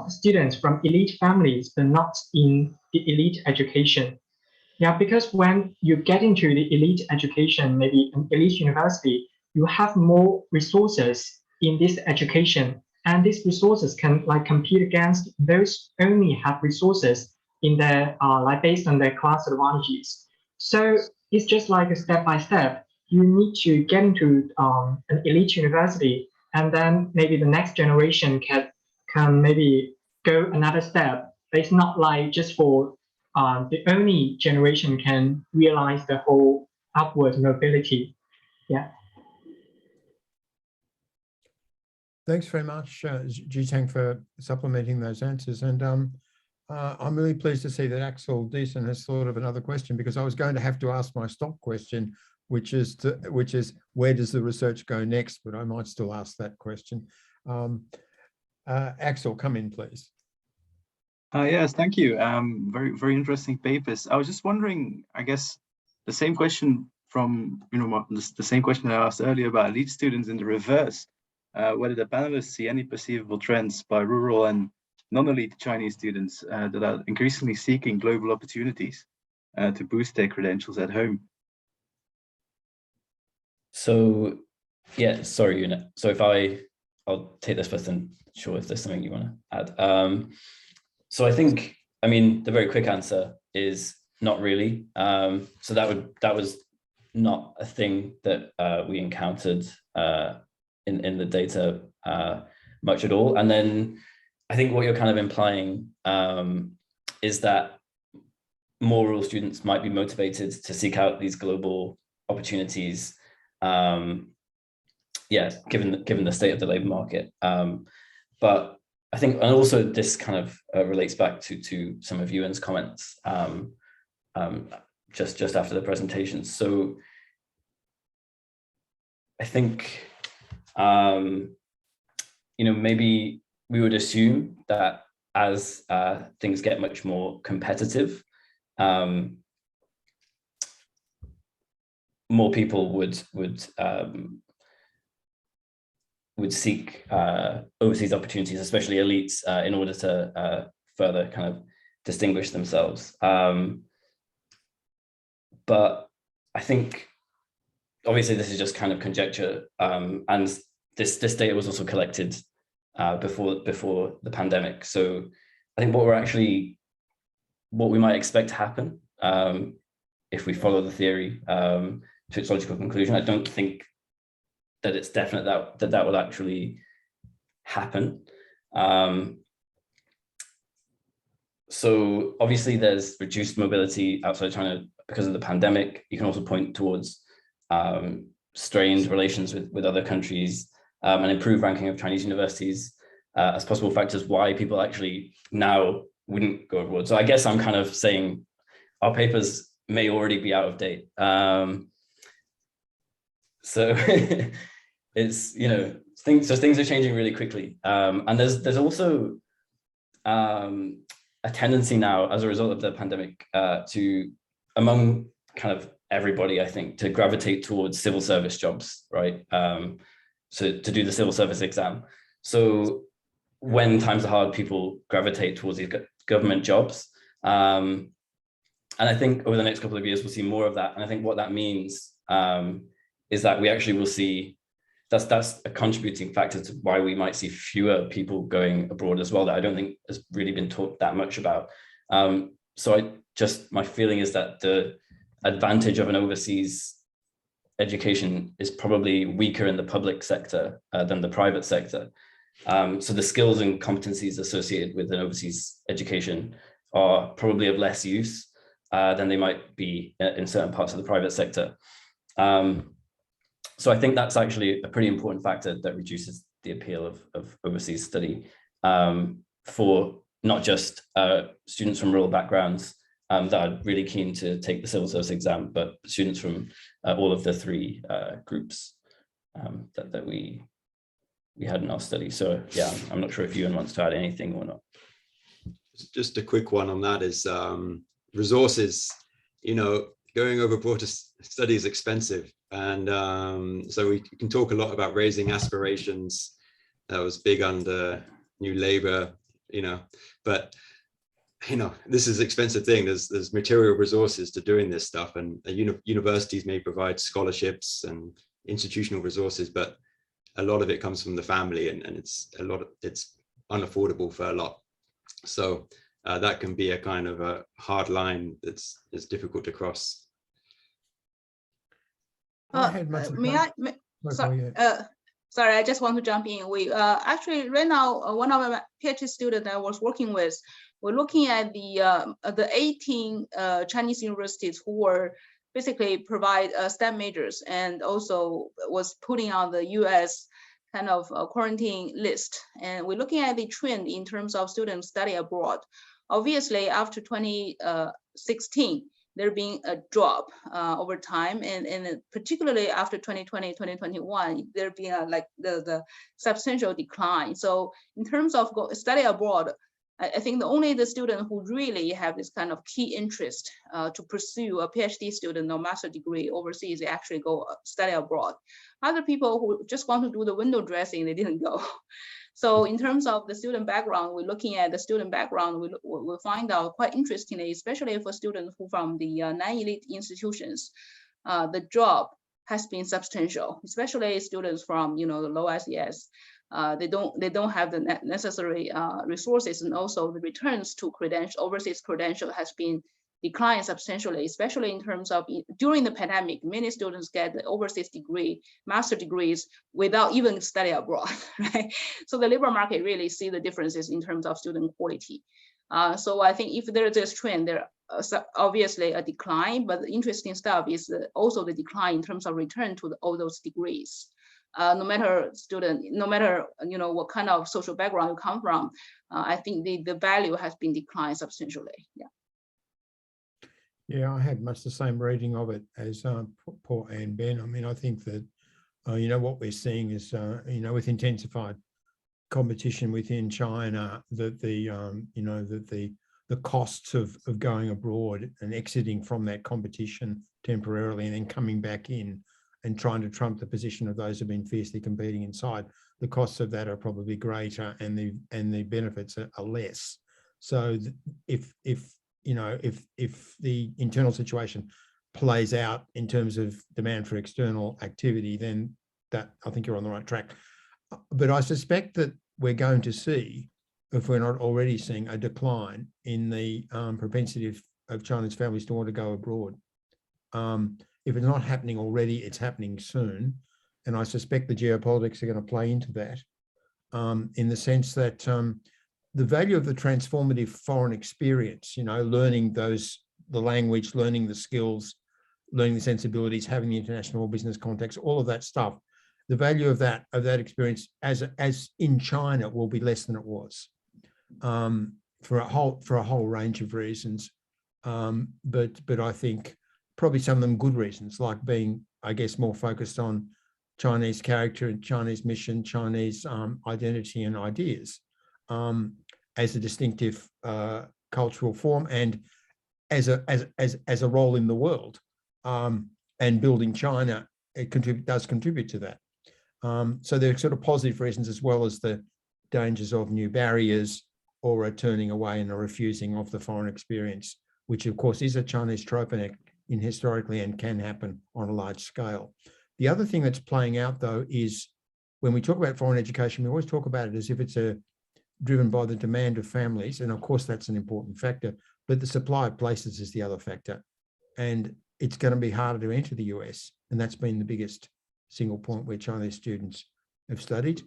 students from elite families, but not in the elite education. Yeah, because when you get into the elite education, maybe an elite university, you have more resources in this education, and these resources can like compete against those only have resources in their like based on their class advantages. So it's just like a step by step. You need to get into an elite university, and then maybe the next generation can maybe go another step. But it's not like just for the only generation can realize the whole upward mobility. Yeah. Thanks very much, Zhitang, for supplementing those answers. And I'm really pleased to see that Axel Deason has thought of another question, because I was going to have to ask my stop question, which is where does the research go next? But I might still ask that question. Axel, come in, please. Yes, thank you. Very interesting papers. I was just wondering, I guess, the same question from, the same question I asked earlier about elite students in the reverse, whether the panelists see any perceivable trends by rural and non-elite Chinese students that are increasingly seeking global opportunities to boost their credentials at home. So, yeah, sorry, Una. So if I'll take this first, and sure if there's something you want to add. So I think, the very quick answer is not really. So that was not a thing that we encountered in the data much at all. And then I think what you're kind of implying is that more rural students might be motivated to seek out these global opportunities. Yeah, given the state of the labor market. But I think, and also this kind of relates back to some of Ewan's comments just after the presentation. So I think, maybe we would assume that as things get much more competitive, more people would seek overseas opportunities, especially elites, in order to further kind of distinguish themselves. But I think, obviously, this is just kind of conjecture, and this data was also collected before the pandemic. So I think what we might expect to happen if we follow the theory to its logical conclusion, I don't think that it's definite that will actually happen. So obviously there's reduced mobility outside China because of the pandemic. You can also point towards strained relations with other countries and improved ranking of Chinese universities as possible factors why people actually now wouldn't go abroad. So I guess I'm kind of saying our papers may already be out of date. So it's, things are changing really quickly. And there's also a tendency now as a result of the pandemic to, among kind of everybody, I think, to gravitate towards civil service jobs, right? So to do the civil service exam. So when times are hard, people gravitate towards these government jobs. And I think over the next couple of years, we'll see more of that. And I think what that means is that we actually will see, that's a contributing factor to why we might see fewer people going abroad as well, that I don't think has really been talked that much about. So my feeling is that the advantage of an overseas education is probably weaker in the public sector than the private sector. So the skills and competencies associated with an overseas education are probably of less use than they might be in certain parts of the private sector. So I think that's actually a pretty important factor that reduces the appeal of overseas study for not just students from rural backgrounds that are really keen to take the civil service exam, but students from all of the three groups that we had in our study. So yeah, I'm not sure if Ewan wants to add anything or not. Just a quick one on that is resources. You know, going over abroad to study is expensive, and so we can talk a lot about raising aspirations. That was big under New Labour, you know, but you know, this is an expensive thing. There's material resources to doing this stuff, and universities may provide scholarships and institutional resources, but a lot of it comes from the family, and it's unaffordable for a lot. So that can be a kind of a hard line that's difficult to cross. Sorry, I just want to jump in. We actually right now one of my PhD students I was working with, we're looking at the 18 Chinese universities who were basically provide STEM majors, and also was putting on the US kind of quarantine list. And we're looking at the trend in terms of students study abroad. Obviously, after 2016, there being a drop over time, and particularly after 2020, 2021, there being like the substantial decline. So in terms of study abroad, I think the student who really have this kind of key interest to pursue a PhD student or master degree overseas, they actually go study abroad. Other people who just want to do the window dressing, they didn't go. So in terms of the student background, we're looking at the student background, we'll find out quite interestingly, especially for students who from the non-elite institutions, the drop has been substantial, especially students from the low SES. They don't have the necessary resources, and also the returns to overseas credential has been declined substantially, especially in terms of during the pandemic, many students get the overseas degree, master degrees without even study abroad, right? So the labor market really see the differences in terms of student quality. So I think if there is this trend, there obviously a decline, but the interesting stuff is also the decline in terms of return to all those degrees. No matter what kind of social background you come from, I think the value has been declined substantially. Yeah. Yeah, I had much the same reading of it as Paul and Ben. I mean, I think that what we're seeing is with intensified competition within China, that the costs of going abroad and exiting from that competition temporarily and then coming back in and trying to trump the position of those who've been fiercely competing inside, the costs of that are probably greater and the benefits are less. So if the internal situation plays out in terms of demand for external activity, then that I think you're on the right track. But I suspect that we're going to see, if we're not already seeing, a decline in the propensity of Chinese families to want to go abroad. If it's not happening already, it's happening soon. And I suspect the geopolitics are going to play into that in the sense that the value of the transformative foreign experience, learning the language, learning the skills, learning the sensibilities, having the international business context, all of that stuff, the value of that experience as in China will be less than it was for a whole range of reasons. But I think probably some of them good reasons, like being, I guess, more focused on Chinese character and Chinese mission, Chinese identity and ideas as a distinctive cultural form and as a role in the world. And building China, does contribute to that. So there are sort of positive reasons as well as the dangers of new barriers or a turning away and a refusing of the foreign experience, which of course is a Chinese trope in historically and can happen on a large scale. The other thing that's playing out though is when we talk about foreign education, we always talk about it as if it's driven by the demand of families. And of course that's an important factor, but the supply of places is the other factor. And it's going to be harder to enter the US. And that's been the biggest single point where Chinese students have studied.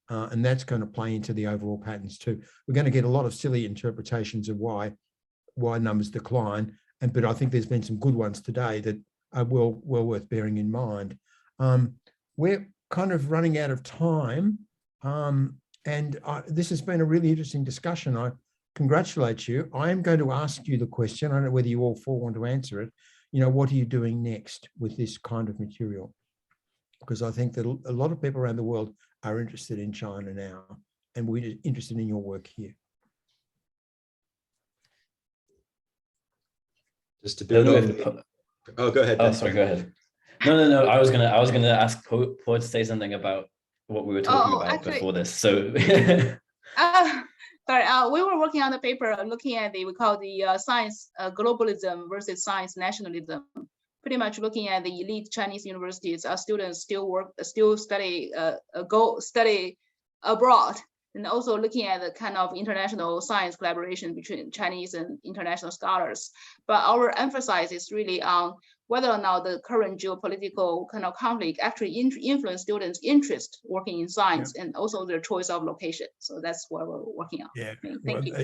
And that's going to play into the overall patterns too. We're going to get a lot of silly interpretations of why numbers decline. But I think there's been some good ones today that are well worth bearing in mind. We're kind of running out of time. This has been a really interesting discussion. congratulate you. I am going to ask you the question. I don't know whether you all four want to answer it. What are you doing next with this kind of material? Because I think that a lot of people around the world are interested in China now, and we're interested in your work here. Just to build off. Oh, go ahead. Oh, sorry, go ahead. No. I was gonna ask Paul to say something about what we were talking about actually, before this. So sorry, we were working on the paper looking at we call the science globalism versus science nationalism. Pretty much looking at the elite Chinese universities, our students still study abroad, and also looking at the kind of international science collaboration between Chinese and international scholars. But our emphasis is really on whether or not the current geopolitical kind of conflict actually influence students' interest working in science, and also their choice of location. So that's what we're working on. Yeah, thank you.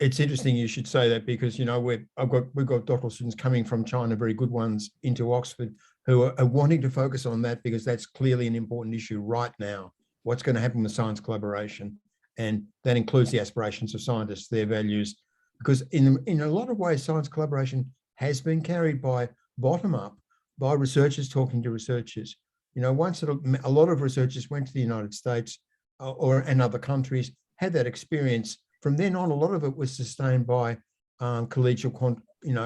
It's interesting you should say that, because we've got doctoral students coming from China, very good ones, into Oxford, who are wanting to focus on that, because that's clearly an important issue right now. What's going to happen with science collaboration, and that includes the aspirations of scientists, their values, because in a lot of ways, science collaboration has been carried by bottom up, by researchers talking to researchers. Once a lot of researchers went to the United States and other countries, had that experience. From then on, a lot of it was sustained by collegial,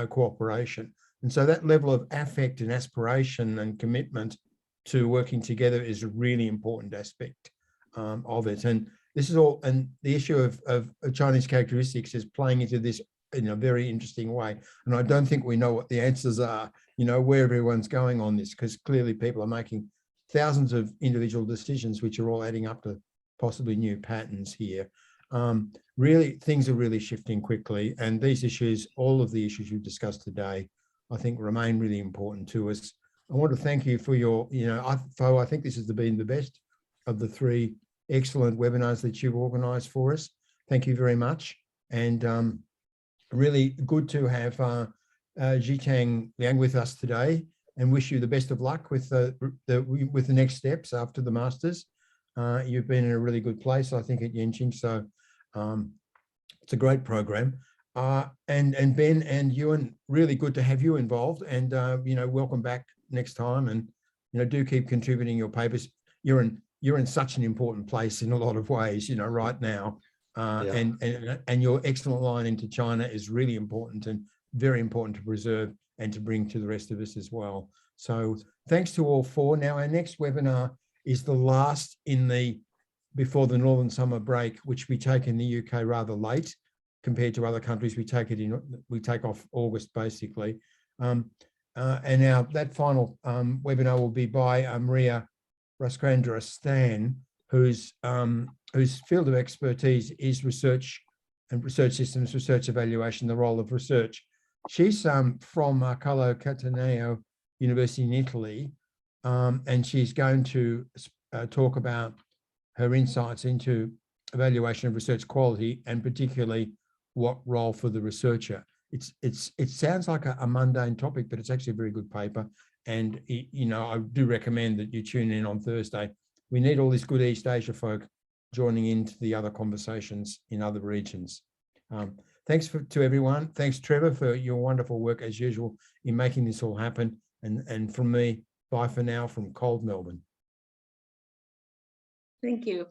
cooperation. And so that level of affect and aspiration and commitment to working together is a really important aspect of it. And this is all, and the issue of Chinese characteristics is playing into this in a very interesting way. And I don't think we know what the answers are, where everyone's going on this, because clearly people are making thousands of individual decisions, which are all adding up to possibly new patterns here. Really, things are really shifting quickly, and these issues, all of the issues you've discussed today, I think remain really important to us. I want to thank you for your, I think this has been the best of the 3 excellent webinars that you've organized for us. Thank you very much. And really good to have Zhitang LIANG with us today, and wish you the best of luck with the next steps after the Masters. You've been in a really good place, I think, at Yenching. So it's a great program. And Ben and Ewan, really good to have you involved, and welcome back next time, and do keep contributing your papers. You're in such an important place in a lot of ways, right now. And your excellent line into China is really important, and very important to preserve and to bring to the rest of us as well. So thanks to all 4. Now our next webinar is the last before the Northern Summer break, which we take in the UK rather late compared to other countries. We take off August basically. And now that final webinar will be by Maria Raskrandra-Stan, whose field of expertise is research and research systems, research evaluation, the role of research. She's from Carlo Cattaneo University in Italy, and she's going to talk about her insights into evaluation of research quality, and particularly what role for the researcher. It sounds like a mundane topic, but it's actually a very good paper. And I do recommend that you tune in on Thursday. We need all this good East Asia folk joining into the other conversations in other regions. Thanks to everyone. Thanks, Trevor, for your wonderful work as usual in making this all happen. And from me, bye for now from cold Melbourne. Thank you.